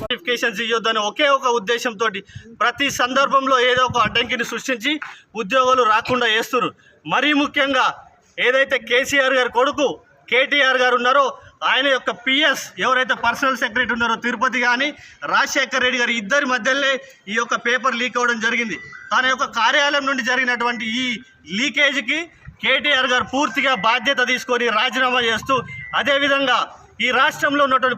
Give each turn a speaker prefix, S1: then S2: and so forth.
S1: Notifications ఇవ్వద్దని ఒకే ఒక ఉద్దేశంతో ప్రతి సందర్భంలో ఏదో ఒక అడ్డంకిని సృష్టించి ఉద్యోగులు రాకుండా చేస్తున్నారు. మరీ ముఖ్యంగా ఏదైతే కేసీఆర్ గారి కొడుకు కేటీఆర్ గారు ఉన్నారో ఆయన యొక్క పిఎస్ ఎవరైతే పర్సనల్ సెక్రటరీ ఉన్నారో తిరుపతి కానీ రాజశేఖర్ రెడ్డి గారి ఇద్దరి మధ్యలో ఈ యొక్క పేపర్ లీక్ అవ్వడం జరిగింది. తన యొక్క కార్యాలయం నుండి జరిగినటువంటి ఈ లీకేజీకి కేటీఆర్ గారు పూర్తిగా బాధ్యత తీసుకొని రాజీనామా చేస్తూ అదేవిధంగా ఈ రాష్ట్రంలో ఉన్నటువంటి